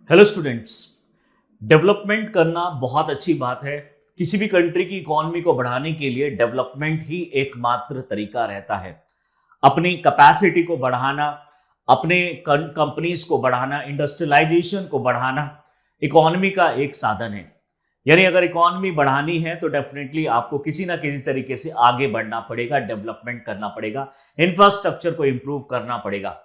Hello students. Development करना बहुत अच्छी बात है। किसी भी कंट्री की इकोनॉमी को बढ़ाने के लिए डेवलपमेंट ही एकमात्र तरीका रहता है। अपनी कैपेसिटी को बढ़ाना, अपने कंपनीज को बढ़ाना, इंडस्ट्रियलाइजेशन को बढ़ाना इकोनॉमी का एक साधन है। यानी अगर इकोनॉमी बढ़ानी है तो डेफिनेटली आपको किसी ना किसी तरीके से आगे बढ़ना पड़ेगा, डेवलपमेंट करना पड़ेगा, इंफ्रास्ट्रक्चर को इंप्रूव करना पड़ेगा।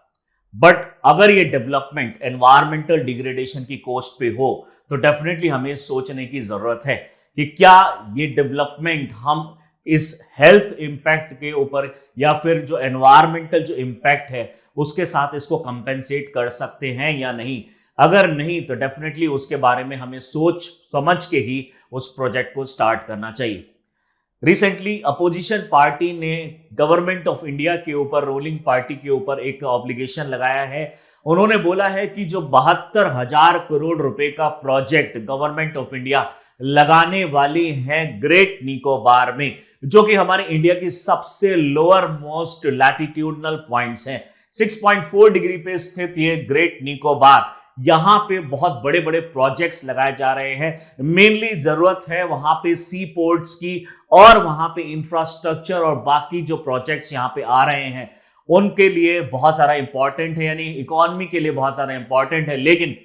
बट अगर ये डेवलपमेंट एनवायरमेंटल डिग्रेडेशन की कोस्ट पे हो तो डेफिनेटली हमें सोचने की जरूरत है कि क्या ये डेवलपमेंट हम इस हेल्थ इंपैक्ट के ऊपर या फिर जो एनवायरमेंटल जो इंपैक्ट है उसके साथ इसको कंपेंसेट कर सकते हैं या नहीं। अगर नहीं तो डेफिनेटली उसके बारे में हमें सोच समझ के ही उस प्रोजेक्ट को स्टार्ट करना चाहिए। रिसेंटली अपोजिशन पार्टी ने गवर्नमेंट ऑफ इंडिया के ऊपर, रूलिंग पार्टी के ऊपर एक ऑब्लिगेशन लगाया है। उन्होंने बोला है कि जो 72,000 करोड़ रुपए का प्रोजेक्ट गवर्नमेंट ऑफ इंडिया लगाने वाली है ग्रेट निकोबार में, जो कि हमारे इंडिया की सबसे लोअर मोस्ट लैटिट्यूडनल पॉइंट्स हैं, 6.4 डिग्री पे स्थित ये ग्रेट निकोबार, यहां पे बहुत बड़े बड़े प्रोजेक्ट्स लगाए जा रहे हैं। मेनली जरूरत है वहां पे सी पोर्ट्स की और वहां पे इंफ्रास्ट्रक्चर और बाकी जो प्रोजेक्ट्स यहां पे आ रहे हैं उनके लिए बहुत सारा इंपॉर्टेंट है, यानी इकोनॉमी के लिए बहुत सारा इंपॉर्टेंट है। लेकिन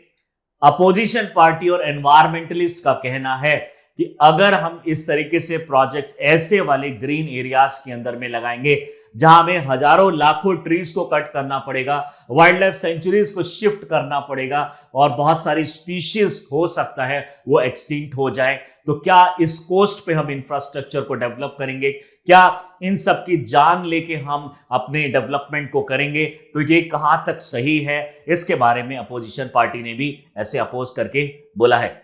अपोजिशन पार्टी और एनवायरमेंटलिस्ट का कहना है कि अगर हम इस तरीके से प्रोजेक्ट्स ऐसे वाले ग्रीन एरियाज के अंदर में लगाएंगे जहां हमें हजारों लाखों ट्रीज को कट करना पड़ेगा, वाइल्ड लाइफ सेंचुरीज को शिफ्ट करना पड़ेगा और बहुत सारी स्पीशीज हो सकता है वो एक्सटिंक्ट हो जाए, तो क्या इस कोस्ट पे हम इंफ्रास्ट्रक्चर को डेवलप करेंगे? क्या इन सब की जान लेके हम अपने डेवलपमेंट को करेंगे? तो ये कहां तक सही है, इसके बारे में अपोजिशन पार्टी ने भी ऐसे अपोज करके बोला है।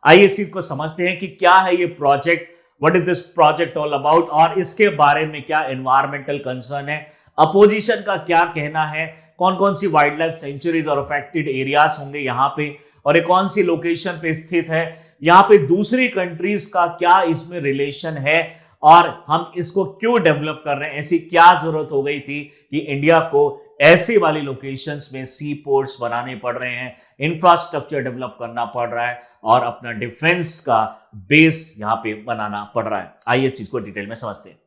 आइए इस चीज को समझते हैं कि क्या है ये project, what is this project all about, और इसके बारे में क्या एनवायरमेंटल कंसर्न है, अपोजिशन का क्या कहना है, कौन कौन सी वाइल्ड लाइफ सेंचुरीज और अफेक्टेड एरियाज होंगे यहाँ पे, और ये कौन सी लोकेशन पे स्थित है, यहाँ पे दूसरी कंट्रीज का क्या इसमें रिलेशन है, और हम इसको क्यों डेवलप कर रहे हैं, ऐसी क्या जरूरत हो गई थी कि इंडिया को ऐसी वाली लोकेशंस में सी पोर्ट्स बनाने पड़ रहे हैं, इंफ्रास्ट्रक्चर डेवलप करना पड़ रहा है और अपना डिफेंस का बेस यहां पे बनाना पड़ रहा है। आइए चीज को डिटेल में समझते हैं।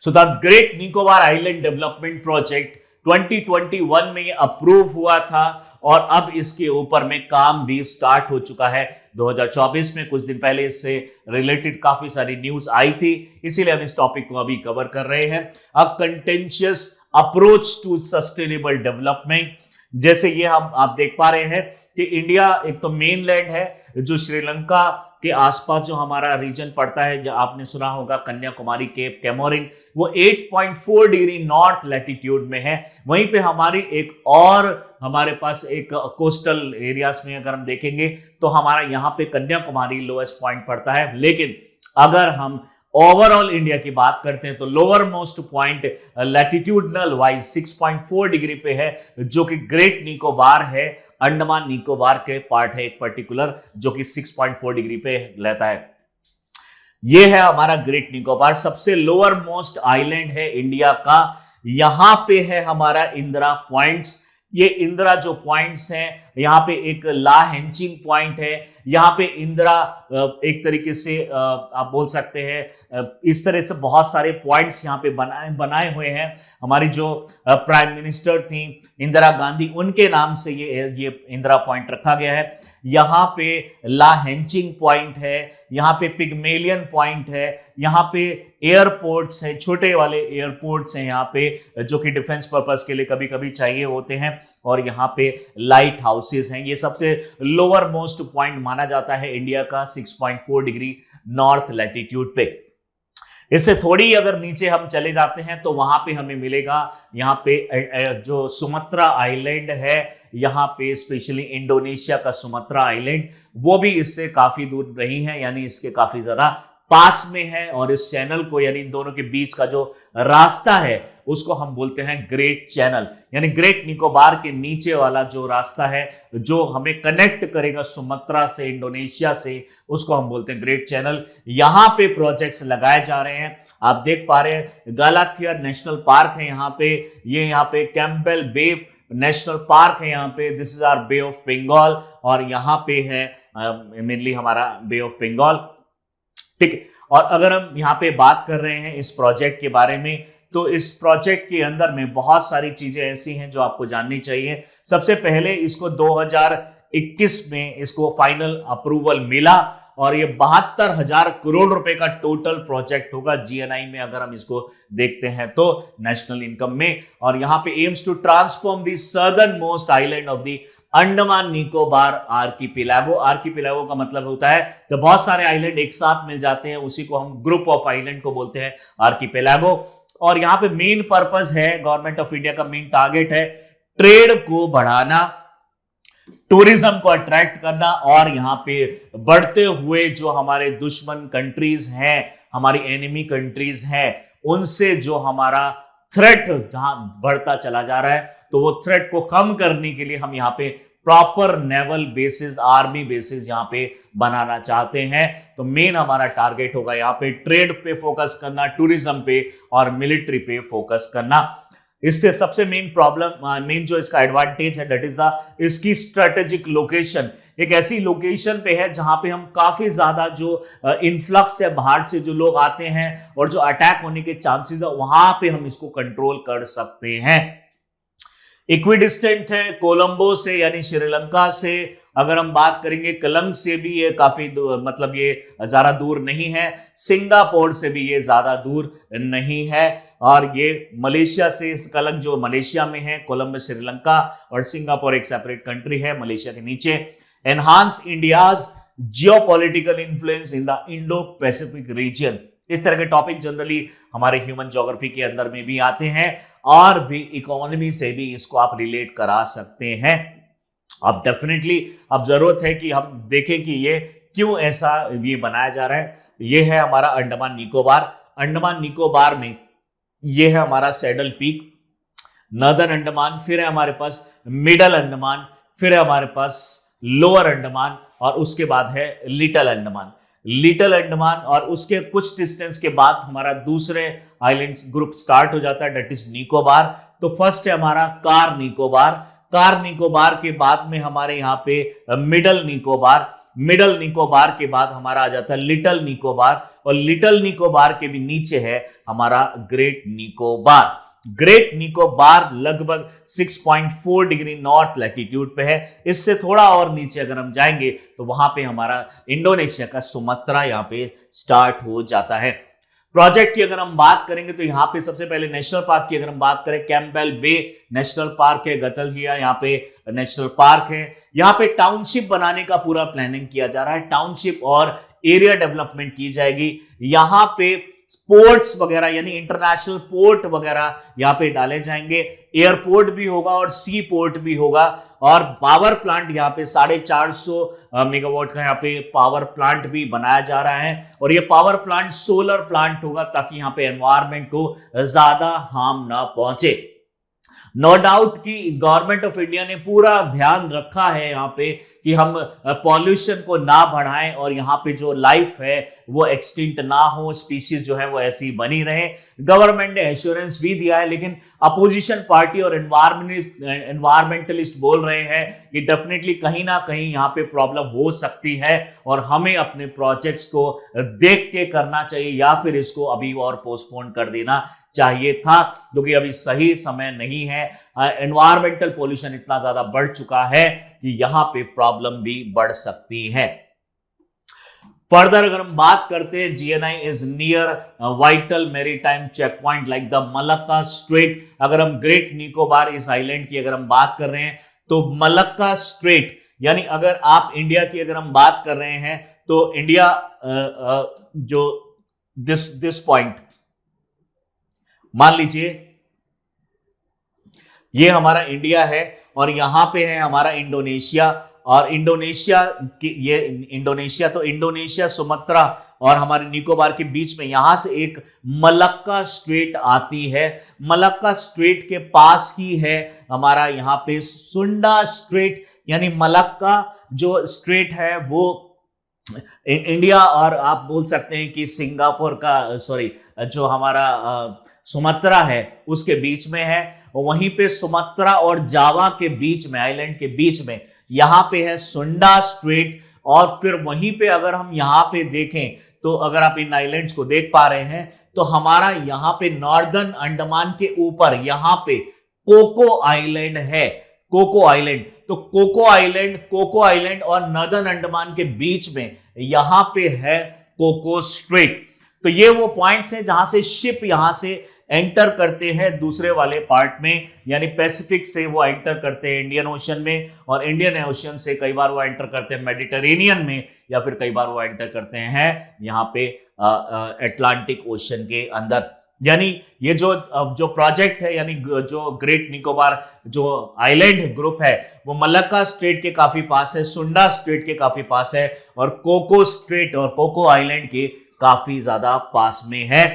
So the great Nicobar island development project 2021 में ये अप्रूव हुआ था और अब इसके ऊपर में काम भी स्टार्ट हो चुका है। 2024 में कुछ दिन पहले इससे रिलेटेड काफी सारी न्यूज आई थी, इसीलिए हम इस टॉपिक को अभी कवर कर रहे हैं। A contentious approach to sustainable development, जैसे ये हम आप देख पा रहे हैं कि इंडिया एक तो मेनलैंड है, जो श्रीलंका के आसपास जो हमारा रीजन पड़ता है, जो आपने सुना होगा कन्याकुमारी, केप कैमोरिन, वो 8.4 डिग्री नॉर्थ लैटिट्यूड में है। वहीं पे हमारी एक और हमारे पास एक कोस्टल एरियाज में अगर हम देखेंगे तो हमारा यहाँ पे कन्याकुमारी लोएस्ट पॉइंट पड़ता है। लेकिन अगर हम ओवरऑल इंडिया की बात करते हैं तो lower most point latitudinal wise 6.4 degree पे है, जो कि ग्रेट निकोबार है, अंडमान निकोबार के पार्ट है एक पर्टिकुलर, जो कि 6.4 डिग्री पे रहता है। यह है हमारा ग्रेट निकोबार, सबसे लोअर मोस्ट आइलैंड है इंडिया का। यहां पे है हमारा इंदिरा पॉइंट्स। ये इंदिरा जो पॉइंट्स हैं, यहाँ पे एक ला हेंचिंग पॉइंट है, यहाँ पे इंदिरा एक तरीके से आप बोल सकते हैं इस तरह से बहुत सारे पॉइंट्स यहाँ पे बनाए हुए हैं। हमारी जो प्राइम मिनिस्टर थी इंदिरा गांधी, उनके नाम से ये इंदिरा पॉइंट रखा गया है। यहाँ पे ला हेंचिंग पॉइंट है, यहाँ पे पिग्मेलियन पॉइंट है, यहाँ पे एयरपोर्ट्स हैं, छोटे वाले एयरपोर्ट्स हैं यहाँ पे, जो कि डिफेंस पर्पस के लिए कभी कभी चाहिए होते हैं, और यहाँ पे लाइट हाउसेस हैं। ये सबसे लोअर मोस्ट पॉइंट माना जाता है इंडिया का 6.4 डिग्री नॉर्थ लैटिट्यूड पे। इससे थोड़ी अगर नीचे हम चले जाते हैं तो वहां पे हमें मिलेगा यहाँ पे जो सुमात्रा आइलैंड है, यहाँ पे स्पेशली इंडोनेशिया का सुमात्रा आइलैंड, वो भी इससे काफी दूर नहीं है, यानी इसके काफी ज्यादा पास में है। और इस चैनल को, यानी इन दोनों के बीच का जो रास्ता है उसको हम बोलते हैं ग्रेट चैनल, यानी ग्रेट निकोबार के नीचे वाला जो रास्ता है जो हमें कनेक्ट करेगा सुमात्रा से, इंडोनेशिया से, उसको हम बोलते हैं ग्रेट चैनल। यहां पे प्रोजेक्ट्स लगाए जा रहे हैं। आप देख पा रहे हैं गालाथिया नेशनल पार्क है यहाँ पे, ये यहाँ पे कैंपबेल बे नेशनल पार्क है यहाँ पे, this is our bay of Bengal, और यहाँ पे है मेनली हमारा बे ऑफ बंगाल। ठीक है, और अगर हम यहाँ पे बात कर रहे हैं इस प्रोजेक्ट के बारे में, तो इस प्रोजेक्ट के अंदर में बहुत सारी चीजें ऐसी हैं जो आपको जाननी चाहिए। सबसे पहले इसको 2021 में इसको फाइनल अप्रूवल मिला और ये 72,000 करोड़ रुपए का टोटल प्रोजेक्ट होगा जीएनआई में, अगर हम इसको देखते हैं तो नेशनल इनकम में। और यहाँ पे aims to transform the southernmost island of the Andaman Nicobar archipelago. Archipelago का मतलब होता है कि बहुत सारे आइलैंड एक साथ मिल जाते हैं, उसी को हम ग्रुप ऑफ आइलैंड को बोलते हैं आर्कीपिलागो। और यहाँ पे मेन पर्पस है, गवर्नमेंट ऑफ इंडिया का मेन टारगेट है ट्रेड को बढ़ाना, टूरिज्म को अट्रैक्ट करना, और यहाँ पे बढ़ते हुए जो हमारे दुश्मन कंट्रीज हैं, हमारी एनिमी कंट्रीज हैं, उनसे जो हमारा थ्रेट जहां बढ़ता चला जा रहा है, तो वो थ्रेट को कम करने के लिए हम यहाँ पे proper naval basis, army basis यहाँ पे बनाना चाहते हैं। तो मेन हमारा टारगेट होगा यहाँ पे ट्रेड पे फोकस करना, टूरिज्म पे और मिलिट्री पे फोकस करना। इससे सबसे मेन प्रॉब्लम, मेन जो इसका एडवांटेज है, दैट इज द इसकी स्ट्रेटेजिक लोकेशन। एक ऐसी लोकेशन पे है जहां पे हम काफी ज्यादा जो इनफ्लक्स है बाहर से जो लोग आते हैं और जो अटैक होने के चांसेस है, वहां पे हम इसको कंट्रोल कर सकते हैं। इक्विडिस्टेंट है कोलंबो से यानी श्रीलंका से। अगर हम बात करेंगे कलंग से भी ये काफी मतलब ये ज्यादा दूर नहीं है, सिंगापुर से भी ये ज्यादा दूर नहीं है, और ये मलेशिया से, कलंग जो मलेशिया में है, कोलंबो श्रीलंका, और सिंगापुर एक सेपरेट कंट्री है मलेशिया के नीचे। Enhance India's geopolitical influence in the Indo Pacific region. इस तरह के टॉपिक जनरली हमारे ह्यूमन ज्योग्राफी के अंदर में भी आते हैं, और भी इकोनॉमी से भी इसको आप रिलेट करा सकते हैं। अब डेफिनेटली अब जरूरत है कि हम देखें कि ये क्यों ऐसा ये बनाया जा रहा है। ये है हमारा अंडमान निकोबार। अंडमान निकोबार में ये है हमारा सैडल पीक, नॉर्दर्न अंडमान, फिर है हमारे पास मिडल अंडमान, फिर है हमारे पास लोअर अंडमान, और उसके बाद है लिटिल अंडमान। लिटिल अंडमान और उसके कुछ डिस्टेंस के बाद हमारा दूसरे आइलैंड ग्रुप स्टार्ट हो जाता है, दैट इज निकोबार। तो फर्स्ट है हमारा कार निकोबार। कार निकोबार के बाद में हमारे यहाँ पे मिडल निकोबार, मिडल निकोबार के बाद हमारा आ जाता है लिटिल निकोबार, और लिटिल निकोबार के भी नीचे है हमारा ग्रेट निकोबार। ग्रेट निकोबार लगभग 6.4 डिग्री नॉर्थ लैटिट्यूड पे है। इससे थोड़ा और नीचे अगर हम जाएंगे तो वहां पे हमारा इंडोनेशिया का सुमात्रा यहाँ पे स्टार्ट हो जाता है। प्रोजेक्ट की अगर हम बात करेंगे तो यहाँ पे सबसे पहले नेशनल पार्क की अगर हम बात करें, कैंपबेल बे नेशनल पार्क है, गतलहिया यहाँ पे नेशनल पार्क है। यहाँ पे टाउनशिप बनाने का पूरा प्लानिंग किया जा रहा है, टाउनशिप और एरिया डेवलपमेंट की जाएगी। यहाँ पे पोर्ट्स वगैरह यानी इंटरनेशनल पोर्ट वगैरह यहाँ पे डाले जाएंगे, एयरपोर्ट भी होगा और सी पोर्ट भी होगा, और पावर प्लांट यहाँ पे 450 मेगावाट का यहाँ पे पावर प्लांट भी बनाया जा रहा है। और ये पावर प्लांट सोलर प्लांट होगा ताकि यहाँ पे एनवायरमेंट को ज्यादा हार्म ना पहुंचे। नो डाउट कि गवर्नमेंट ऑफ इंडिया ने पूरा ध्यान रखा है यहाँ पे कि हम पॉल्यूशन को ना बढ़ाएं और यहाँ पे जो लाइफ है वो एक्सटिंक्ट ना हो, स्पीशीज जो है वो ऐसी बनी रहे। गवर्नमेंट ने एश्योरेंस भी दिया है, लेकिन अपोजिशन पार्टी और एनवायरमेंटलिस्ट बोल रहे हैं कि डेफिनेटली कहीं ना कहीं यहाँ पे प्रॉब्लम हो सकती है और हमें अपने प्रोजेक्ट्स को देख के करना चाहिए, या फिर इसको अभी और पोस्टपोन कर देना चाहिए था, क्योंकि अभी सही समय नहीं है। एनवायरमेंटल पोल्यूशन इतना ज्यादा बढ़ चुका है कि यहां पे प्रॉब्लम भी बढ़ सकती है। फर्दर अगर हम बात करते हैं, GNI is near vital maritime checkpoint like the Malacca strait. अगर हम ग्रेट निकोबार इस आइलैंड की अगर हम बात कर रहे हैं तो मलक्का स्ट्रेट, यानी अगर आप इंडिया की अगर हम बात कर रहे हैं तो इंडिया जो दिस पॉइंट मान लीजिए ये हमारा इंडिया है और यहां पे है हमारा इंडोनेशिया, और इंडोनेशिया की ये इंडोनेशिया, तो इंडोनेशिया सुमात्रा और हमारे निकोबार के बीच में यहां से एक मलक्का स्ट्रेट आती है। मलक्का स्ट्रेट के पास ही है हमारा यहाँ पे सुंडा स्ट्रेट, यानी मलक्का जो स्ट्रेट है वो इंडिया और आप बोल सकते हैं कि सिंगापुर का जो हमारा सुमात्रा है उसके बीच में है। वहीं पे सुमात्रा और जावा के बीच में, आइलैंड के बीच में यहाँ पे है सुंडा स्ट्रेट, और फिर वहीं पे अगर हम यहाँ पे देखें तो अगर आप इन आइलैंड्स को देख पा रहे हैं तो हमारा यहाँ पे नॉर्दर्न अंडमान के ऊपर यहाँ पे कोको आइलैंड है, कोको आइलैंड। तो कोको आइलैंड और नॉर्दर्न अंडमान के बीच में यहां पे है कोको स्ट्रेट। तो ये वो पॉइंट्स हैं जहां से शिप यहां से एंटर करते हैं दूसरे वाले पार्ट में, यानी पैसिफिक से वो एंटर करते हैं इंडियन ओशन में, और इंडियन ओशन से कई बार वो एंटर करते हैं मेडिटेरेनियन में, या फिर कई बार वो एंटर करते हैं यहाँ पे अटलांटिक ओशन के अंदर। यानी ये जो प्रोजेक्ट है, यानी जो ग्रेट निकोबार जो आइलैंड ग्रुप है, वो मलक्का स्ट्रेट के काफी पास है, सुंडा स्ट्रेट के काफी पास है, और कोको स्ट्रेट और कोको आइलैंड के काफी ज्यादा पास में है।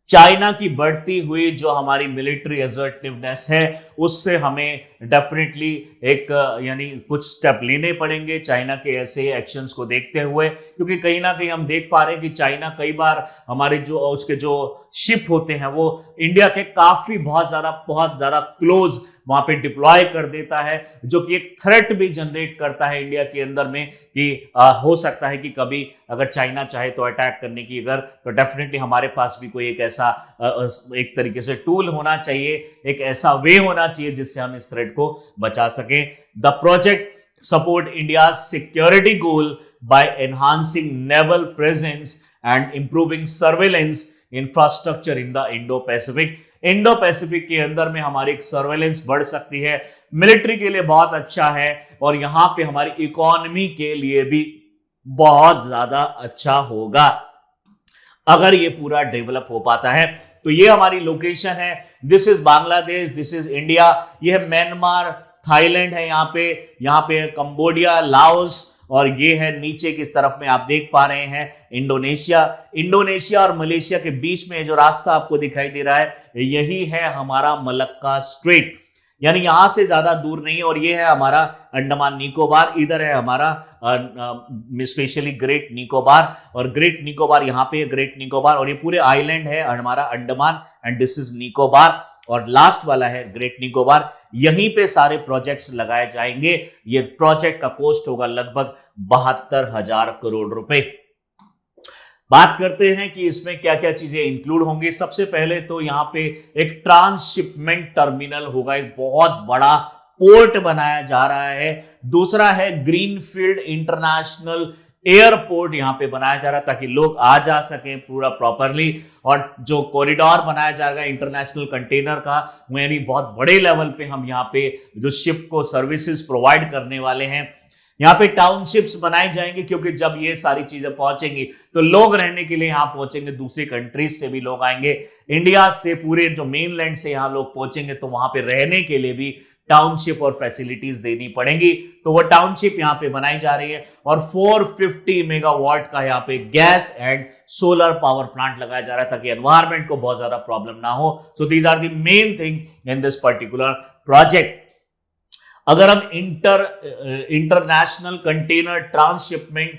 चाइना की बढ़ती हुई जो हमारी मिलिट्री असर्टिवनेस है, उससे हमें डेफिनेटली एक यानी कुछ स्टेप लेने पड़ेंगे चाइना के ऐसे एक्शंस को देखते हुए, क्योंकि कहीं ना कहीं हम देख पा रहे हैं कि चाइना कई बार हमारे जो उसके जो शिप होते हैं वो इंडिया के काफी बहुत ज्यादा क्लोज वहां पे डिप्लॉय कर देता है, जो कि एक थ्रेट भी जनरेट करता है इंडिया के अंदर में कि हो सकता है कि कभी अगर चाइना चाहे तो अटैक करने की, अगर तो डेफिनेटली हमारे पास भी कोई एक ऐसा एक तरीके से टूल होना चाहिए, एक ऐसा वे होना चाहिए जिससे हम इस थ्रेट को बचा सकें। The project support India security goal by enhancing naval presence and improving surveillance infrastructure in the Indo Pacific. Indo Pacific के अंदर में हमारी एक सर्वेलेंस बढ़ सकती है, मिलिट्री के लिए बहुत अच्छा है, और यहां पे हमारी इकोनॉमी के लिए भी बहुत ज्यादा अच्छा होगा अगर ये पूरा डेवलप हो पाता है। तो ये हमारी लोकेशन है, this is Bangladesh, this is India, ये है म्यांमार, थाईलैंड है यहाँ पे है कंबोडिया, लाओस, और ये है नीचे किस तरफ में आप देख पा रहे हैं इंडोनेशिया और मलेशिया के बीच में जो रास्ता आपको दिखाई दे रहा है, यही है हमारा मलक्का स्ट्रेट, यानी यहां से ज्यादा दूर नहीं है। और ये है हमारा अंडमान निकोबार, इधर है हमारा स्पेशली ग्रेट निकोबार, और ग्रेट निकोबार यहाँ पे ग्रेट निकोबार, और ये पूरे आइलैंड है हमारा Andaman, and this is Nicobar, और लास्ट वाला है ग्रेट निकोबार। यहीं पे सारे प्रोजेक्ट्स लगाए जाएंगे। ये प्रोजेक्ट का कॉस्ट होगा लगभग 72,000 करोड़ रुपए। बात करते हैं कि इसमें क्या क्या चीजें इंक्लूड होंगी। सबसे पहले तो यहाँ पे एक ट्रांसशिपमेंट टर्मिनल होगा, एक बहुत बड़ा पोर्ट बनाया जा रहा है। दूसरा है ग्रीनफील्ड इंटरनेशनल एयरपोर्ट यहाँ पे बनाया जा रहा है ताकि लोग आ जा सकें पूरा प्रॉपरली, और जो कॉरिडोर बनाया जाएगा इंटरनेशनल कंटेनर का, यानी बहुत बड़े लेवल पे हम यहाँ पे जो शिप को सर्विसेज प्रोवाइड करने वाले हैं। यहाँ पे टाउनशिप्स बनाए जाएंगे, क्योंकि जब ये सारी चीजें पहुंचेंगी तो लोग रहने के लिए यहाँ पहुंचेंगे, दूसरी कंट्रीज से भी लोग आएंगे, इंडिया से पूरे जो मेनलैंड से यहाँ लोग पहुंचेंगे, तो वहां पे रहने के लिए भी टाउनशिप और फैसिलिटीज देनी पड़ेंगी। तो वो टाउनशिप यहाँ पे बनाई जा रही है, और 450 मेगावाट का यहाँ पे gas and solar power plant लगाया जा रहा है ताकि एनवायरमेंट को बहुत ज्यादा प्रॉब्लम ना हो। So these are the main thing in this particular project. अगर हम इंटरनेशनल कंटेनर ट्रांसशिपमेंट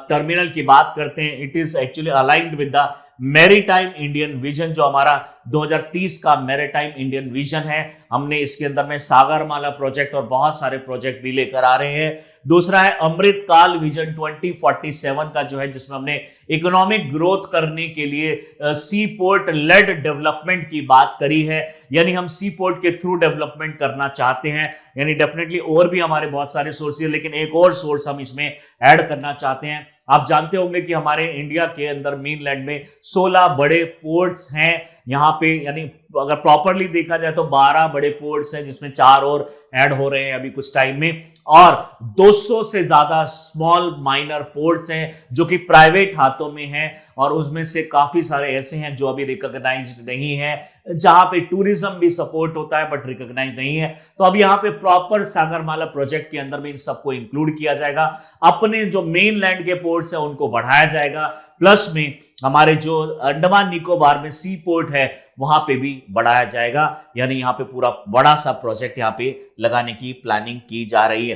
टर्मिनल की बात करते हैं, it is actually aligned with the maritime Indian vision, जो हमारा 2030 का मैरीटाइम इंडियन विजन है। हमने इसके अंदर में सागरमाला प्रोजेक्ट और बहुत सारे प्रोजेक्ट भी लेकर आ रहे हैं। दूसरा है अमृतकाल विजन 2047 का, जो है जिसमें हमने इकोनॉमिक ग्रोथ करने के लिए सी पोर्ट लेड डेवलपमेंट की बात करी है, यानी हम सी पोर्ट के थ्रू डेवलपमेंट करना चाहते हैं। यानी डेफिनेटली और भी हमारे बहुत सारे सोर्स है, लेकिन एक और सोर्स हम इसमें ऐड करना चाहते हैं। आप जानते होंगे कि हमारे इंडिया के अंदर मेनलैंड में 16 बड़े पोर्ट्स हैं यहाँ पे, यानी अगर प्रॉपरली देखा जाए तो 12 बड़े पोर्ट्स हैं, जिसमें 4 और ऐड हो रहे हैं अभी कुछ टाइम में, और 200 से ज्यादा स्मॉल माइनर पोर्ट्स हैं जो कि प्राइवेट हाथों में हैं, और उसमें से काफी सारे ऐसे हैं जो अभी रिकॉग्नाइज्ड नहीं है, जहां पे टूरिज्म भी सपोर्ट होता है बट रिकॉग्नाइज नहीं है। तो अब यहाँ पे प्रॉपर सागरमाला प्रोजेक्ट के अंदर में इन सबको इंक्लूड किया जाएगा। अपने जो मेन लैंड के पोर्ट्स हैं उनको बढ़ाया जाएगा, प्लस में हमारे जो अंडमान निकोबार में सी पोर्ट है वहां पे भी बढ़ाया जाएगा। यानी यहाँ पे पूरा बड़ा सा प्रोजेक्ट यहाँ पे लगाने की प्लानिंग की जा रही है।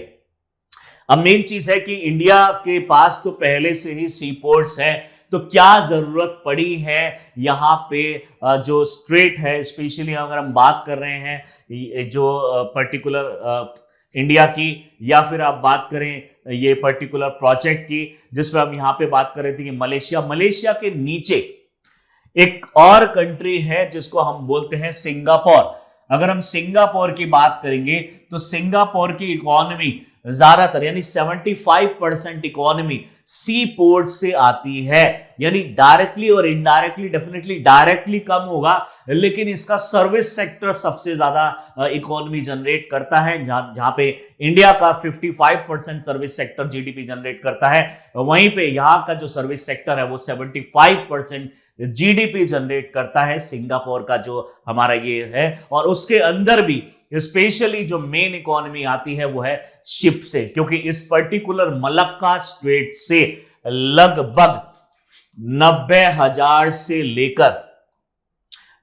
अब मेन चीज है कि इंडिया के पास तो पहले से ही सी पोर्ट्स है, तो क्या जरूरत पड़ी है यहाँ पे जो स्ट्रेट है, स्पेशली अगर हम बात कर रहे हैं जो पर्टिकुलर इंडिया की, या फिर आप बात करें ये पर्टिकुलर प्रोजेक्ट की जिसमें हम यहां पे बात कर रहे थे कि मलेशिया के नीचे एक और कंट्री है जिसको हम बोलते हैं सिंगापुर। अगर हम सिंगापुर की बात करेंगे तो सिंगापुर की इकोनॉमी ज्यादातर यानी 75% इकोनॉमी सी पोर्ट से आती है, यानी डायरेक्टली और इनडायरेक्टली, डेफिनेटली डायरेक्टली कम होगा लेकिन इसका सर्विस सेक्टर सबसे ज्यादा इकोनॉमी जनरेट करता है। जहां पे इंडिया का 55% सर्विस सेक्टर जीडीपी जनरेट करता है, वहीं पे यहां का जो सर्विस सेक्टर है वो 75% जीडीपी जनरेट करता है सिंगापुर का जो हमारा ये है। और उसके अंदर भी स्पेशली जो मेन इकोनॉमी आती है वो है शिप से, क्योंकि इस पर्टिकुलर मलक्का स्ट्रेट से लगभग 90,000 से लेकर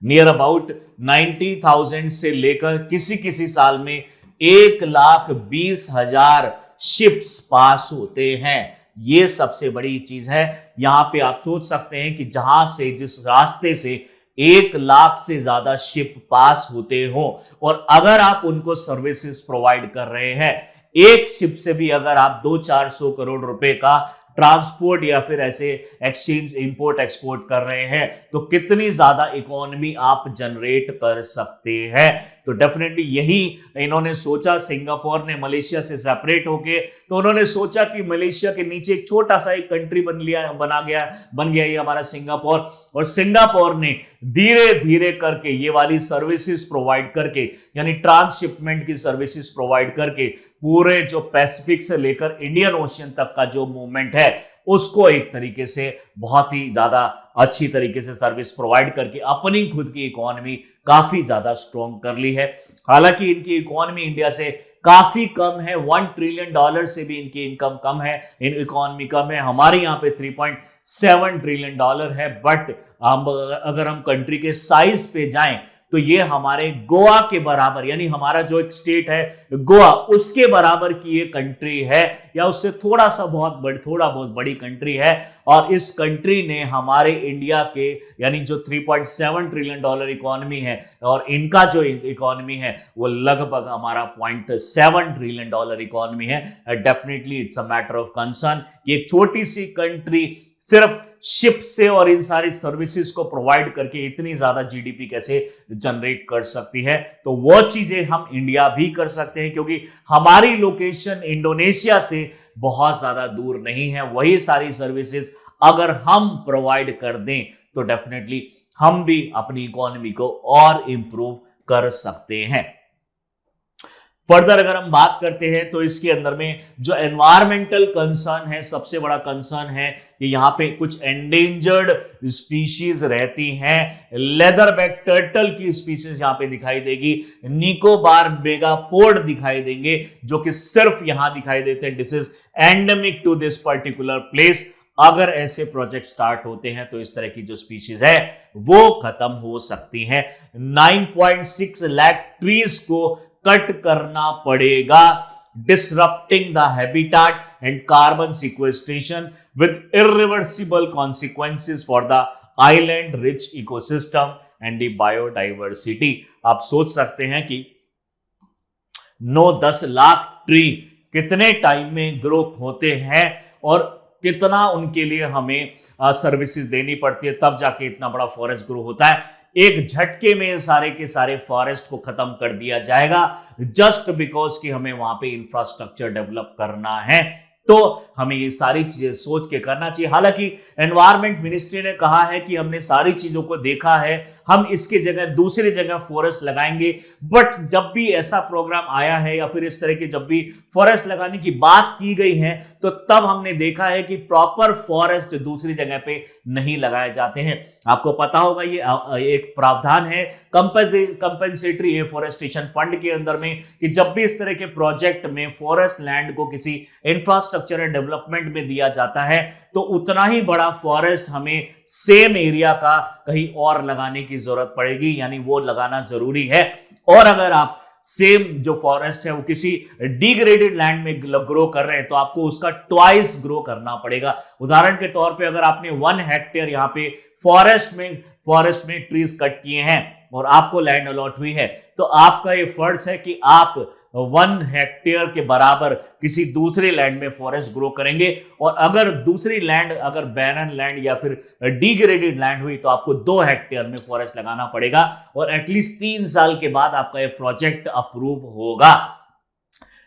नियर अबाउट 90,000 से लेकर किसी साल में 1,20,000 शिप्स पास होते हैं। ये सबसे बड़ी चीज है। यहां पे आप सोच सकते हैं कि जहां से, जिस रास्ते से 1,00,000 से ज्यादा शिप पास होते हो और अगर आप उनको सर्विसेज प्रोवाइड कर रहे हैं, एक शिप से भी अगर आप 200-400 करोड़ रुपए का ट्रांसपोर्ट या फिर ऐसे एक्सचेंज इंपोर्ट एक्सपोर्ट कर रहे हैं तो कितनी ज्यादा इकोनॉमी आप जनरेट कर सकते हैं। तो डेफिनेटली यही इन्होंने सोचा, सिंगापुर ने मलेशिया से सेपरेट होके, तो उन्होंने सोचा कि मलेशिया के नीचे एक छोटा सा एक कंट्री बन गया ये हमारा सिंगापुर। और सिंगापुर ने धीरे धीरे करके ये वाली सर्विसेज प्रोवाइड करके, यानी ट्रांसशिपमेंट की सर्विसेज प्रोवाइड करके पूरे जो पैसिफिक से लेकर इंडियन ओशियन तक का जो मूवमेंट है उसको एक तरीके से बहुत ही ज्यादा अच्छी तरीके से सर्विस प्रोवाइड करके अपनी खुद की इकोनॉमी काफी ज्यादा स्ट्रॉन्ग कर ली है। हालांकि इनकी इकोनॉमी इंडिया से काफी कम है, $1 ट्रिलियन से भी इनकी इनकम कम है, इन इकोनॉमी कम है। हमारे यहाँ पे $3.7 ट्रिलियन है, बट अगर हम कंट्री के साइज पे जाएं तो ये हमारे गोवा के बराबर, यानी हमारा जो एक स्टेट है गोवा, उसके बराबर की ये कंट्री है, या उससे थोड़ा बहुत बड़ी कंट्री है। और इस कंट्री ने हमारे इंडिया के यानी जो $3.7 ट्रिलियन इकोनॉमी है और इनका जो इकोनॉमी है वो लगभग हमारा $0.7 ट्रिलियन इकोनॉमी है। Definitely it's a matter of concern. ये छोटी सी कंट्री सिर्फ शिप से और इन सारी सर्विसेज को प्रोवाइड करके इतनी ज्यादा जीडीपी कैसे जनरेट कर सकती है। तो वो चीजें हम इंडिया भी कर सकते हैं, क्योंकि हमारी लोकेशन इंडोनेशिया से बहुत ज्यादा दूर नहीं है। वही सारी सर्विसेज अगर हम प्रोवाइड कर दें तो डेफिनेटली हम भी अपनी इकोनॉमी को और इंप्रूव कर सकते हैं। फर्दर अगर हम बात करते हैं तो इसके अंदर में जो एनवायरमेंटल कंसर्न है, सबसे बड़ा कंसर्न है कि यहाँ पे कुछ एंडेंजर्ड स्पीशीज रहती हैं। लेदरबैक टर्टल की स्पीशीज यहाँ पे दिखाई देगी, निकोबार मेगापोड दिखाई देंगे जो कि सिर्फ यहां दिखाई देते हैं। This is endemic to this particular place. अगर ऐसे प्रोजेक्ट स्टार्ट होते हैं तो इस तरह की जो स्पीशीज है वो खत्म हो सकती है। 9.6 लाख ट्रीज को कट करना पड़ेगा, disrupting the habitat and carbon sequestration with irreversible consequences for the island rich ecosystem and the biodiversity. आप सोच सकते हैं कि 9-10 लाख ट्री कितने टाइम में ग्रो होते हैं और कितना उनके लिए हमें सर्विसेज देनी पड़ती है, तब जाके इतना बड़ा फॉरेस्ट ग्रो होता है। एक झटके में सारे के सारे फॉरेस्ट को खत्म कर दिया जाएगा जस्ट बिकॉज कि हमें वहां पे इंफ्रास्ट्रक्चर डेवलप करना है। तो हमें ये सारी चीजें सोच के करना चाहिए। हालांकि एनवायरमेंट मिनिस्ट्री ने कहा है कि हमने सारी चीजों को देखा है, हम इसके जगह दूसरी जगह फॉरेस्ट लगाएंगे। बट जब भी ऐसा प्रोग्राम आया है या फिर इस तरह की जब भी फॉरेस्ट लगाने की बात की गई है तो तब हमने देखा है कि प्रॉपर फॉरेस्ट दूसरी जगह पे नहीं लगाए जाते हैं। आपको पता होगा ये एक प्रावधान है कंपेंसेटरी एफॉरेस्टेशन फंड के अंदर में कि जब भी इस तरह के प्रोजेक्ट में फॉरेस्ट लैंड को किसी इंफ्रास्ट्रक्चर डेवलपमेंट में दिया जाता है तो उतना ही बड़ा फॉरेस्ट हमें सेम एरिया का कहीं और लगाने की जरूरत पड़ेगी, यानी वो लगाना जरूरी है। और अगर आप सेम जो फॉरेस्ट है वो किसी डिग्रेडेड लैंड में ग्रो कर रहे हैं तो आपको उसका ट्वाइस ग्रो करना पड़ेगा। उदाहरण के तौर पे अगर आपने 1 हेक्टेयर यहाँ पे फॉरेस्ट में ट्रीज कट किए हैं और आपको लैंड अलॉट हुई है तो आपका ये फर्ज है कि आप 1 हेक्टेयर के बराबर किसी दूसरे लैंड में फॉरेस्ट ग्रो करेंगे, और अगर दूसरी लैंड अगर बैरन लैंड या फिर डिग्रेडेड लैंड हुई तो आपको 2 हेक्टेयर में फॉरेस्ट लगाना पड़ेगा, और एटलीस्ट 3 साल के बाद आपका यह प्रोजेक्ट अप्रूव होगा।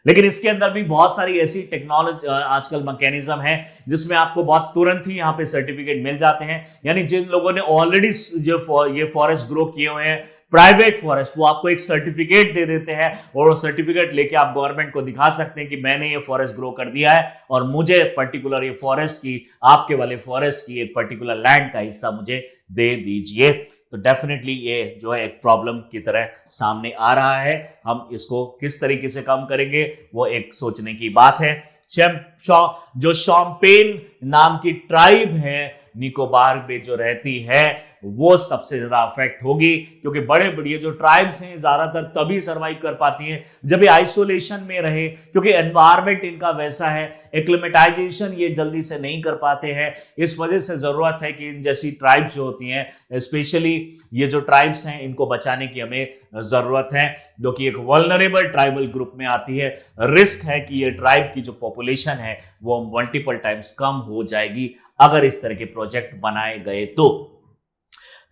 लेकिन इसके अंदर भी बहुत सारी ऐसी टेक्नोलॉजी आजकल मैकेनिज्म है जिसमें आपको बहुत तुरंत ही यहाँ पे सर्टिफिकेट मिल जाते हैं। यानी जिन लोगों ने ऑलरेडी जो ये फॉरेस्ट ग्रो किए हुए हैं प्राइवेट फॉरेस्ट, वो आपको एक सर्टिफिकेट दे देते हैं, और वो सर्टिफिकेट लेके आप गवर्नमेंट को दिखा सकते हैं कि मैंने ये फॉरेस्ट ग्रो कर दिया है और मुझे पर्टिकुलर ये फॉरेस्ट की, आपके वाले फॉरेस्ट की एक पर्टिकुलर लैंड का हिस्सा मुझे दे दीजिए। तो डेफिनेटली ये जो है एक प्रॉब्लम की तरह सामने आ रहा है। हम इसको किस तरीके से कम करेंगे वो एक सोचने की बात है। जो शॉम्पेन नाम की ट्राइब है निकोबार में जो रहती है वो सबसे ज्यादा अफेक्ट होगी, क्योंकि बड़े बड़े जो ट्राइब्स हैं ज्यादातर तभी सर्वाइव कर पाती हैं जब ये आइसोलेशन में रहे, क्योंकि एनवायरनमेंट इनका वैसा है, एक्लिमेटाइजेशन ये जल्दी से नहीं कर पाते हैं। इस वजह से जरूरत है कि इन जैसी ट्राइब्स जो होती हैं, स्पेशली ये जो ट्राइब्स हैं, इनको बचाने की हमें जरूरत है, जो कि एक वल्नरेबल ट्राइबल ग्रुप में आती है। रिस्क है कि ये ट्राइब की जो पॉपुलेशन है वो मल्टीपल टाइम्स कम हो जाएगी अगर इस तरह के प्रोजेक्ट बनाए गए तो।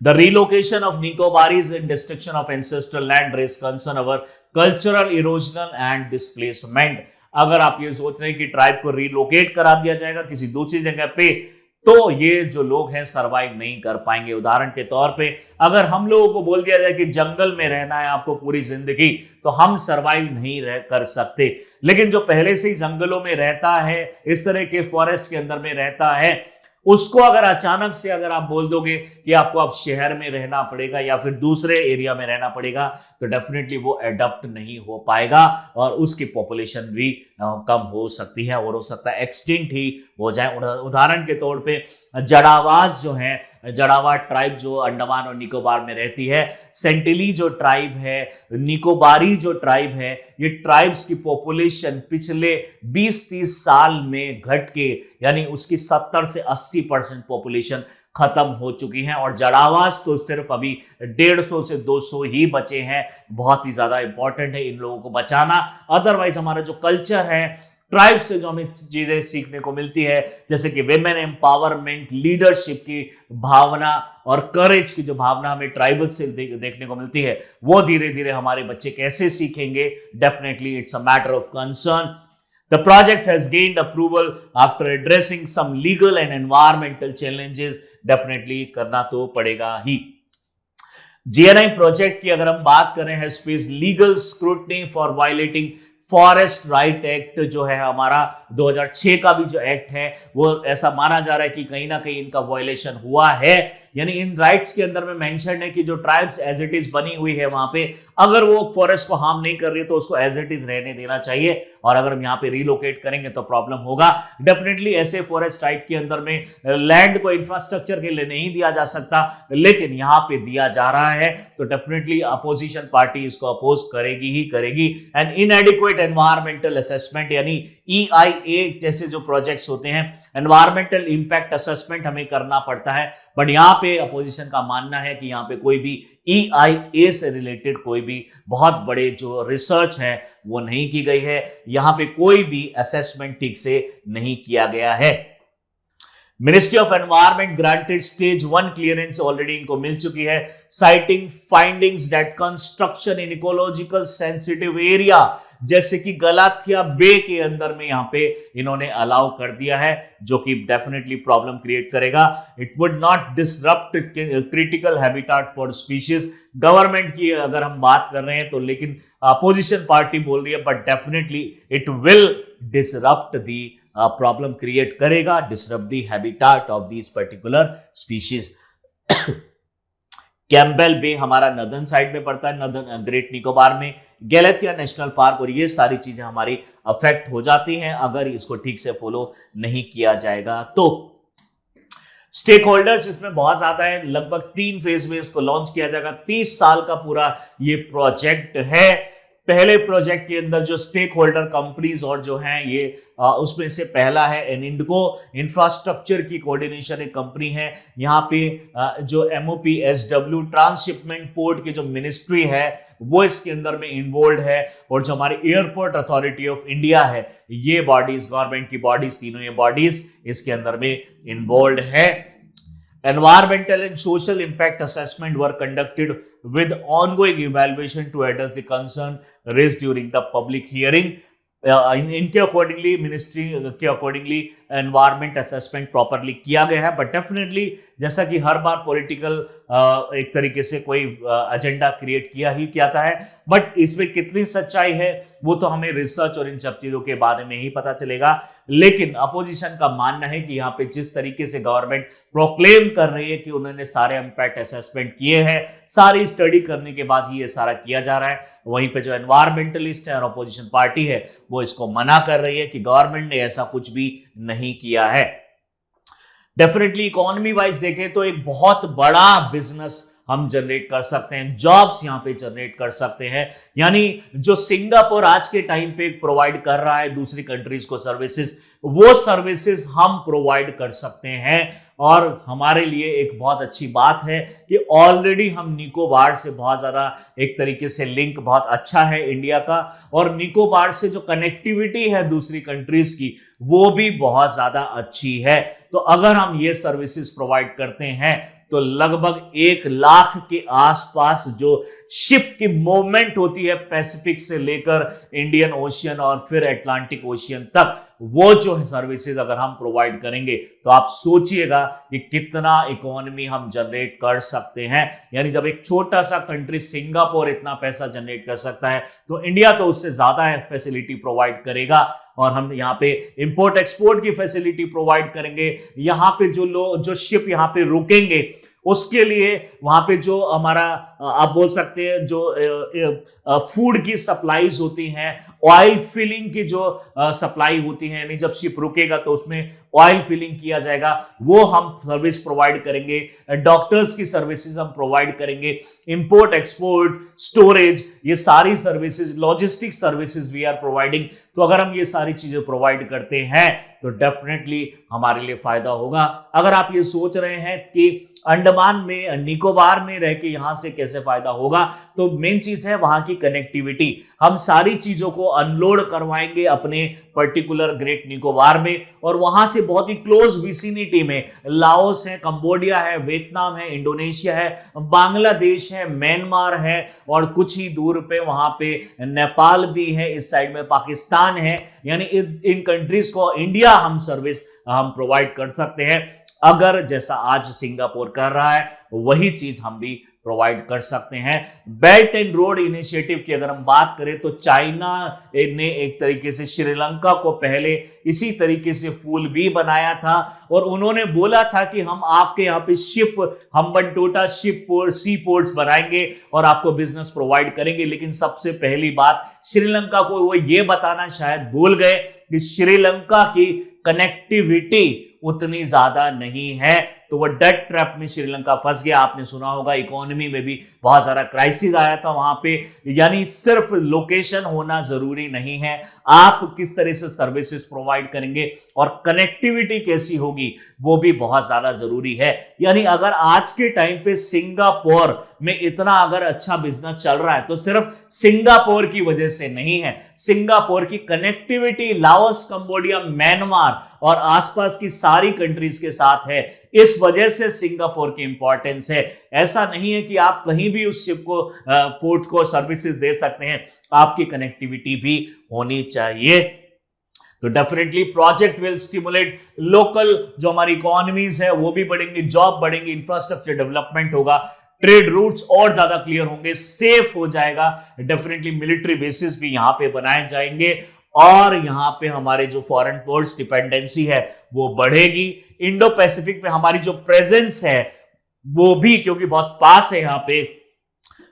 The relocation of Nicobaris and destruction of ancestral land raise concern over cultural erosion and displacement। अगर आप ये सोच रहे हैं कि ट्राइब को रिलोकेट करा दिया जाएगा किसी दूसरी जगह पे, तो ये जो लोग हैं सरवाइव नहीं कर पाएंगे। उदाहरण के तौर पे अगर हम लोगों को बोल दिया जाए कि जंगल में रहना है आपको पूरी जिंदगी, तो हम सरवाइव नहीं कर सकते। लेकिन जो पहले से ही जंगलों में रहता है, इस तरह के फॉरेस्ट के अंदर में रहता है, उसको अगर अचानक से अगर आप बोल दोगे कि आपको अब शहर में रहना पड़ेगा या फिर दूसरे एरिया में रहना पड़ेगा, तो डेफिनेटली वो एडॉप्ट नहीं हो पाएगा और उसकी पॉपुलेशन भी कम हो सकती है और हो सकता है एक्सटिंक्ट ही हो जाए। उदाहरण के तौर पे जड़ावाज जो है, जड़ावा ट्राइब जो अंडमान और निकोबार में रहती है, सेंटिली जो ट्राइब है, निकोबारी जो ट्राइब है, ये ट्राइब्स की पॉपुलेशन पिछले 20-30 साल में घट के यानी उसकी 70 से 80% पॉपुलेशन खत्म हो चुकी है, और जड़ावास तो सिर्फ अभी 150 से 200 ही बचे हैं। बहुत ही ज्यादा इंपॉर्टेंट है इन लोगों को बचाना। अदरवाइज हमारा जो कल्चर है, ट्राइब से जो हमें चीजें सीखने को मिलती है, जैसे कि विमेन एम्पावरमेंट, लीडरशिप की भावना और करेज की जो भावना हमें ट्राइबल से देखने को मिलती है, वो धीरे धीरे हमारे बच्चे कैसे सीखेंगे, definitely it's a matter of concern. The project has gained approval after addressing some legal and environmental challenges। Definitely करना तो पड़ेगा ही। GNI प्रोजेक्ट की अगर हम बात करें, has faced legal scrutiny for violating forest right act जो है हमारा 2006 का भी जो एक्ट है, वो ऐसा माना जा रहा है कि कहीं ना कहीं इनका वायलेशन हुआ है। यानी इन राइट्स के अंदर में मेंशन है कि जो ट्राइब्स एज इट इज बनी हुई है वहां पे, अगर वो फॉरेस्ट को हार्म नहीं कर रही है तो उसको एज इट इज रहने देना चाहिए, और अगर हम यहाँ पे रिलोकेट करेंगे तो प्रॉब्लम होगा। डेफिनेटली ऐसे फॉरेस्ट राइट के अंदर में लैंड को इंफ्रास्ट्रक्चर के लिए नहीं दिया जा सकता, लेकिन यहाँ पे दिया जा रहा है, तो डेफिनेटली अपोजिशन पार्टी इसको अपोज करेगी ही करेगी। एंड इनएडिक्वेट एनवायरमेंटल असेसमेंट यानी EIA जैसे जो प्रोजेक्ट्स होते हैं, एनवायरमेंटल इंपैक्ट असेसमेंट हमें करना पड़ता है, बट यहाँ पे अपोजिशन का मानना है कि यहाँ पे कोई भी EIA से रिलेटेड कोई भी बहुत बड़े जो रिसर्च है वो नहीं की गई है, यहाँ पे कोई भी असेसमेंट ठीक से नहीं किया गया है। Ministry of environment granted stage 1 clearance already इनको मिल चुकी है, citing findings that construction in ecological sensitive area जैसे कि गलाथिया बे के अंदर में यहाँ पे इन्होंने अलाउ कर दिया है, जो कि डेफिनेटली प्रॉब्लम क्रिएट करेगा। It would not disrupt critical habitat for species. Government की अगर हम बात कर रहे हैं तो, लेकिन अपोजिशन पार्टी बोल रही है, but definitely it will disrupt the problem create करेगा, disrupt the habitat of these particular species. Campbell Bay हमारा नदर्न साइड में पड़ता है, नदर्न ग्रेट निकोबार में, गैलेथिया नेशनल पार्क, और ये सारी चीजें हमारी अफेक्ट हो जाती हैं अगर इसको ठीक से फॉलो नहीं किया जाएगा तो। स्टेक होल्डर्स इसमें बहुत ज्यादा है, लगभग 3 फेज में इसको लॉन्च किया जाएगा। 30 साल का पूरा ये प्रोजेक्ट है। पहले प्रोजेक्ट के अंदर जो स्टेक होल्डर कंपनीज और जो हैं ये उसमें से पहला है एनिंडको इंफ्रास्ट्रक्चर की कोऑर्डिनेशन एक कंपनी है। यहाँ पे जो MOPSW ट्रांसशिपमेंट पोर्ट की जो मिनिस्ट्री है वो इसके अंदर में इन्वॉल्व है, और जो हमारे एयरपोर्ट अथॉरिटी ऑफ इंडिया है, ये बॉडीज गवर्नमेंट की बॉडीज, तीनों ये बॉडीज इसके अंदर में इन्वॉल्व है। Environmental and social impact assessment were conducted with ongoing evaluation to address the concern raised during the public hearing. इनके अकॉर्डिंगली मिनिस्ट्री के अकॉर्डिंगली एनवायरमेंट असेसमेंट प्रॉपरली किया गया है, बट डेफिनेटली जैसा कि हर बार पॉलिटिकल एक तरीके से कोई एजेंडा क्रिएट किया ही जाता है, बट इसमें कितनी सच्चाई है वो तो हमें रिसर्च और इन सब चीजों के बारे में ही पता चलेगा। लेकिन अपोजिशन का मानना है कि यहाँ पे जिस तरीके से गवर्नमेंट प्रोक्लेम कर रही है कि उन्होंने सारे इम्पैक्ट असेसमेंट किए हैं, सारी स्टडी करने के बाद ही ये सारा किया जा रहा है, वहीं पे जो एनवायरमेंटलिस्ट है और अपोजिशन पार्टी है वो इसको मना कर रही है कि गवर्नमेंट ने ऐसा कुछ भी नहीं किया है। डेफिनेटली इकोनॉमी वाइज देखें तो एक बहुत बड़ा बिजनेस हम जनरेट कर सकते हैं, जॉब्स यहां पे जनरेट कर सकते हैं। यानी जो सिंगापुर आज के टाइम पे प्रोवाइड कर रहा है दूसरी कंट्रीज को सर्विसेज, वो सर्विसेज हम प्रोवाइड कर सकते हैं। और हमारे लिए एक बहुत अच्छी बात है कि ऑलरेडी हम निकोबार से बहुत ज्यादा एक तरीके से लिंक बहुत अच्छा है इंडिया का, और निकोबार से जो कनेक्टिविटी है दूसरी कंट्रीज की वो भी बहुत ज्यादा अच्छी है। तो अगर हम ये सर्विसेज प्रोवाइड करते हैं तो लगभग 1 लाख के आसपास जो शिप की मूवमेंट होती है पैसिफिक से लेकर इंडियन ओशियन और फिर अटलांटिक ओशियन तक, वो जो है सर्विसेज अगर हम प्रोवाइड करेंगे तो आप सोचिएगा कि कितना इकोनॉमी हम जनरेट कर सकते हैं। यानी जब एक छोटा सा कंट्री सिंगापुर इतना पैसा जनरेट कर सकता है तो इंडिया तो उससे ज्यादा है फैसिलिटी प्रोवाइड करेगा, और हम यहाँ पे इंपोर्ट एक्सपोर्ट की फैसिलिटी प्रोवाइड करेंगे। यहाँ पे जो शिप यहाँ पे रुकेंगे उसके लिए वहां पे जो हमारा आप बोल सकते हैं जो फूड की सप्लाईज होती हैं, ऑयल फिलिंग की जो सप्लाई होती है, यानी जब शिप रुकेगा तो उसमें ऑयल फिलिंग किया जाएगा, वो हम सर्विस प्रोवाइड करेंगे। डॉक्टर्स की सर्विसेज हम प्रोवाइड करेंगे, इंपोर्ट एक्सपोर्ट स्टोरेज, ये सारी services, logistic services we are providing. तो अगर हम ये सारी चीजें प्रोवाइड करते हैं तो डेफिनेटली हमारे लिए फायदा होगा। अगर आप ये सोच रहे हैं कि अंडमान में निकोबार में रह के यहां से कैसे फायदा होगा, तो मेन चीज है वहां की कनेक्टिविटी। हम सारी चीजों को अनलोड करवाएंगे अपने पर्टिकुलर ग्रेट निकोबार में, और वहां से बहुत ही क्लोज विसिनिटी में लाओस है, कंबोडिया है, वियतनाम है, इंडोनेशिया है, बांग्लादेश है, म्यांमार है, और कुछ ही दूर पे वहां पे नेपाल भी है, इस साइड में पाकिस्तान है। यानी इन कंट्रीज को इंडिया हम सर्विस हम प्रोवाइड कर सकते हैं। अगर जैसा आज सिंगापुर कर रहा है वही चीज हम भी प्रोवाइड कर सकते हैं। बेल्ट एंड रोड इनिशिएटिव की अगर हम बात करें तो चाइना ने एक तरीके से श्रीलंका को पहले इसी तरीके से फूल भी बनाया था, और उन्होंने बोला था कि हम आपके यहाँ पे ship Hambantota ship port sea ports बनाएंगे और आपको बिजनेस प्रोवाइड करेंगे। लेकिन सबसे पहली बात श्रीलंका को वो ये बताना शायद भूल गए कि श्रीलंका की कनेक्टिविटी उतनी ज्यादा नहीं है, तो वो डेट ट्रैप में श्रीलंका फंस गया। आपने सुना होगा इकोनॉमी में भी बहुत सारा क्राइसिस आया था वहां पे। यानी सिर्फ लोकेशन होना जरूरी नहीं है, आप किस तरह से सर्विसेज प्रोवाइड करेंगे और कनेक्टिविटी कैसी होगी वो भी बहुत ज्यादा जरूरी है। यानी अगर आज के टाइम पे सिंगापुर में इतना अगर अच्छा बिजनेस चल रहा है तो सिर्फ सिंगापुर की वजह से नहीं है, सिंगापुर की कनेक्टिविटी लाओस, कंबोडिया, म्यांमार और आसपास की सारी कंट्रीज के साथ है। इस वजह से सिंगापुर की इंपॉर्टेंस है। ऐसा नहीं है कि आप कहीं भी उस शिप को पोर्ट को सर्विसेज दे सकते हैं, आपकी कनेक्टिविटी भी होनी चाहिए। तो definitely project will stimulate local जो हमारी इकोनॉमीज है वो भी बढ़ेंगी, जॉब बढ़ेंगे, इंफ्रास्ट्रक्चर डेवलपमेंट होगा, ट्रेड रूट्स और ज्यादा क्लियर होंगे, सेफ हो जाएगा। डेफिनेटली मिलिट्री बेसिस भी यहां पे बनाए जाएंगे, और यहां पे हमारे जो फॉरेन पोर्ट्स डिपेंडेंसी है वो बढ़ेगी। इंडो पैसिफिक में हमारी जो प्रेजेंस है वो भी, क्योंकि बहुत पास है यहां पे,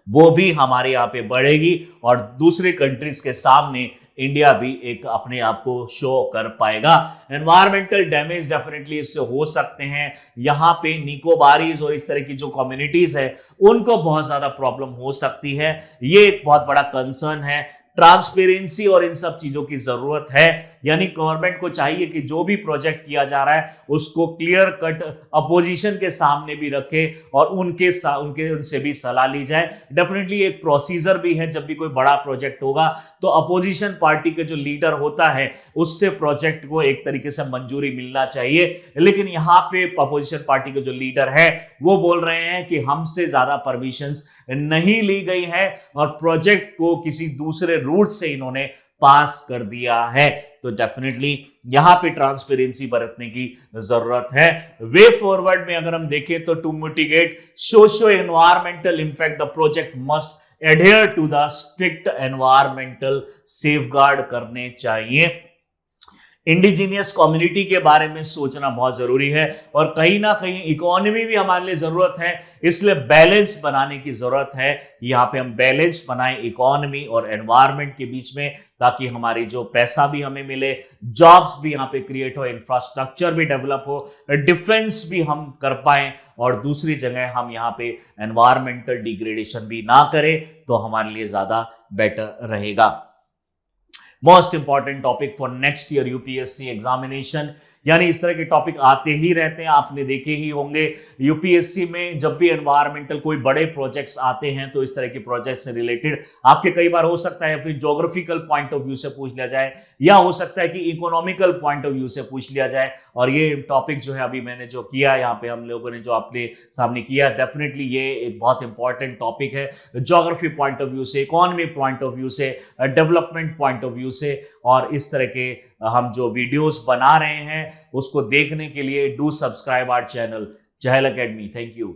वो भी हमारे यहां पे बढ़ेगी, और दूसरे कंट्रीज के सामने इंडिया भी एक अपने आप को शो कर पाएगा। एनवायरमेंटल डैमेज डेफिनेटली इससे हो सकते हैं। यहाँ पे निकोबारीज और इस तरह की जो कम्युनिटीज है उनको बहुत ज्यादा प्रॉब्लम हो सकती है, ये एक बहुत बड़ा कंसर्न है। ट्रांसपेरेंसी और इन सब चीजों की जरूरत है। यानी गवर्नमेंट को चाहिए कि जो भी प्रोजेक्ट किया जा रहा है उसको क्लियर कट अपोजिशन के सामने भी रखे और उनसे भी सलाह ली जाए। डेफिनेटली एक प्रोसीजर भी है, जब भी कोई बड़ा प्रोजेक्ट होगा तो अपोजिशन पार्टी के जो लीडर होता है उससे प्रोजेक्ट को एक तरीके से मंजूरी मिलना चाहिए। लेकिन यहाँ पे अपोजिशन पार्टी के जो लीडर है वो बोल रहे हैं कि हमसे ज्यादा परमिशंस नहीं ली गई है और प्रोजेक्ट को किसी दूसरे रूट से इन्होंने पास कर दिया है। तो डेफिनेटली यहां पे ट्रांसपेरेंसी बरतने की जरूरत है। वे फॉरवर्ड में अगर हम देखें तो to mitigate socio environmental impact the project must adhere to the strict environmental safeguard करने चाहिए। इंडिजीनियस कम्युनिटी के बारे में सोचना बहुत जरूरी है और कहीं ना कहीं इकोनॉमी भी हमारे लिए जरूरत है, इसलिए बैलेंस बनाने की जरूरत है। यहाँ पे हम बैलेंस बनाएं इकोनॉमी और एनवायरनमेंट के बीच में, ताकि हमारी जो पैसा भी हमें मिले, जॉब्स भी यहाँ पे क्रिएट हो, इंफ्रास्ट्रक्चर भी डेवलप हो, डिफेंस भी हम कर पाए और दूसरी जगह हम यहाँ पे एनवायरमेंटल डिग्रेडेशन भी ना करें, तो हमारे लिए ज्यादा बेटर रहेगा। Most important topic for next year UPSC examination, यानी इस तरह के टॉपिक आते ही रहते हैं, आपने देखे ही होंगे। यूपीएससी में जब भी एनवायरमेंटल कोई बड़े प्रोजेक्ट्स आते हैं तो इस तरह के प्रोजेक्ट से रिलेटेड आपके कई बार हो सकता है फिर ज्योग्राफिकल पॉइंट ऑफ व्यू से पूछ लिया जाए, या हो सकता है कि इकोनॉमिकल पॉइंट ऑफ व्यू से पूछ लिया जाए। और ये टॉपिक जो है अभी मैंने जो किया यहाँ पे हम लोगों ने जो आपके सामने किया, डेफिनेटली ये एक बहुत इंपॉर्टेंट टॉपिक है ज्योग्राफी पॉइंट ऑफ व्यू से, इकोनॉमी पॉइंट ऑफ व्यू से, डेवलपमेंट पॉइंट ऑफ व्यू से। और इस तरह के हम जो वीडियोस बना रहे हैं उसको देखने के लिए do subscribe our channel Chahal academy. Thank you.